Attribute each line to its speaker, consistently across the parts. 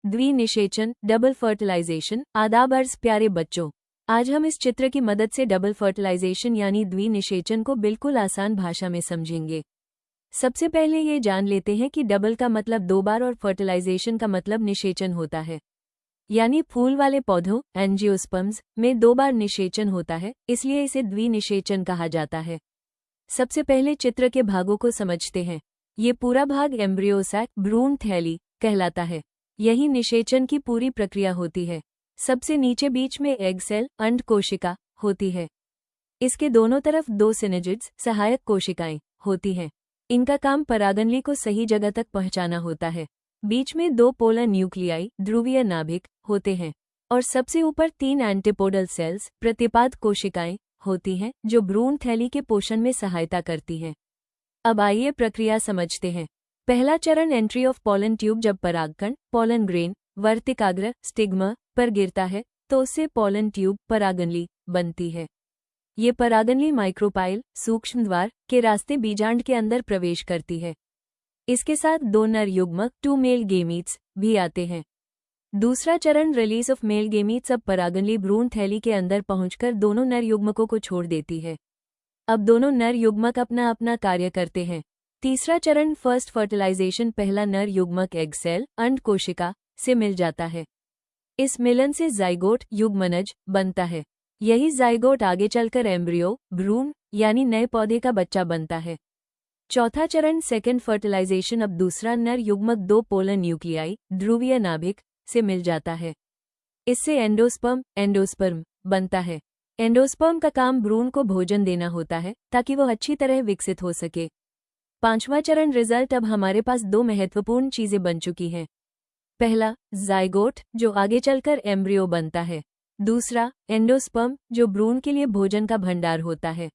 Speaker 1: द्विनिषेचन, double fertilisation. आदाब अर्ज प्यारे बच्चों, आज हम इस चित्र की मदद से डबल फर्टिलाइजेशन यानी द्विनिषेचन को बिल्कुल आसान भाषा में समझेंगे। सबसे पहले ये जान लेते हैं कि डबल का मतलब 2 बार और फर्टिलाइजेशन का मतलब निषेचन होता है। यानी फूल वाले पौधों एंजियोस्पर्म्स में 2 बार निषेचन होता है, इसलिए इसे द्विनिषेचन कहा जाता है। सबसे पहले चित्र के भागों को समझते हैं। ये पूरा भाग एम्ब्रियो सैक भ्रूण थैली कहलाता है। यही निषेचन की पूरी प्रक्रिया होती है। सबसे नीचे बीच में एग सेल अंड कोशिका होती है। इसके दोनों तरफ 2 सिनेजिड्स सहायक कोशिकाएं होती हैं। इनका काम परागनली को सही जगह तक पहुंचाना होता है। बीच में 2 पोलर न्यूक्लियाई ध्रुवीय नाभिक होते हैं और सबसे ऊपर 3 एंटीपोडल सेल्स प्रतिपाद कोशिकाएं होती हैं जो भ्रूण थैली के पोषण में सहायता करती हैं। अब आइए प्रक्रिया समझते हैं। पहला चरण एंट्री ऑफ पॉलन ट्यूब। जब परागकण पॉलन ग्रेन वर्तिकाग्र स्टिग्मा पर गिरता है तो उससे पॉलन ट्यूब परागनली बनती है। ये परागनली माइक्रोपाइल सूक्ष्म द्वार के रास्ते बीजांड के अंदर प्रवेश करती है। इसके साथ 2 नर युग्मक 2 मेल गेमीट्स भी आते हैं। दूसरा चरण रिलीज ऑफ मेल गेमीट्स। अब परागनली भ्रूण थैली के अंदर पहुंचकर दोनों नर युग्मकों को छोड़ देती है। अब दोनों नर युग्मक अपना अपना कार्य करते हैं। तीसरा चरण फर्स्ट फर्टिलाइजेशन। पहला नर युग्मक एग सेल अंड कोशिका से मिल जाता है। इस मिलन से जाइगोट युग्मनज बनता है। यही जाइगोट आगे चलकर एम्ब्रियो भ्रूण यानी नए पौधे का बच्चा बनता है। चौथा चरण सेकेंड फर्टिलाइजेशन। अब दूसरा नर युग्मक 2 पोलर न्यूक्लियाई ध्रुवीय नाभिक से मिल जाता है। इससे एंडोस्पर्म बनता है। एंडोस्पर्म का काम भ्रूण को भोजन देना होता है ताकि वो अच्छी तरह विकसित हो सके। पांचवा चरण रिजल्ट। अब हमारे पास 2 महत्वपूर्ण चीजें बन चुकी हैं। पहला जाइगोट जो आगे चलकर एम्ब्रियो बनता है। दूसरा एंडोस्पर्म जो भ्रूण के लिए भोजन का भंडार होता है।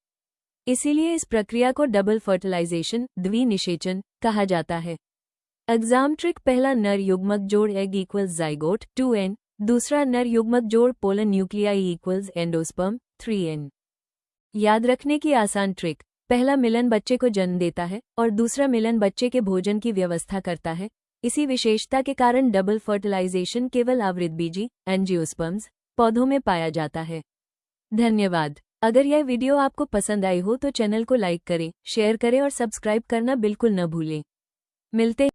Speaker 1: इसीलिए इस प्रक्रिया को डबल फर्टिलाइजेशन द्विनिषेचन कहा जाता है। Exam trick. पहला नर युग्मक जोड़ एग इक्वल्स जाइगोट 2n। दूसरा नर युग्मक जोड़ pollen nuclei equals endosperm 3n। याद रखने की आसान ट्रिक। पहला मिलन बच्चे को जन्म देता है और दूसरा मिलन बच्चे के भोजन की व्यवस्था करता है। इसी विशेषता के कारण डबल फर्टिलाइजेशन केवल आवृतबीजी एंजियोस्पर्म्स पौधों में पाया जाता है। धन्यवाद। अगर यह वीडियो आपको पसंद आई हो तो चैनल को लाइक करें, शेयर करें और सब्सक्राइब करना बिल्कुल न भूलें। मिलते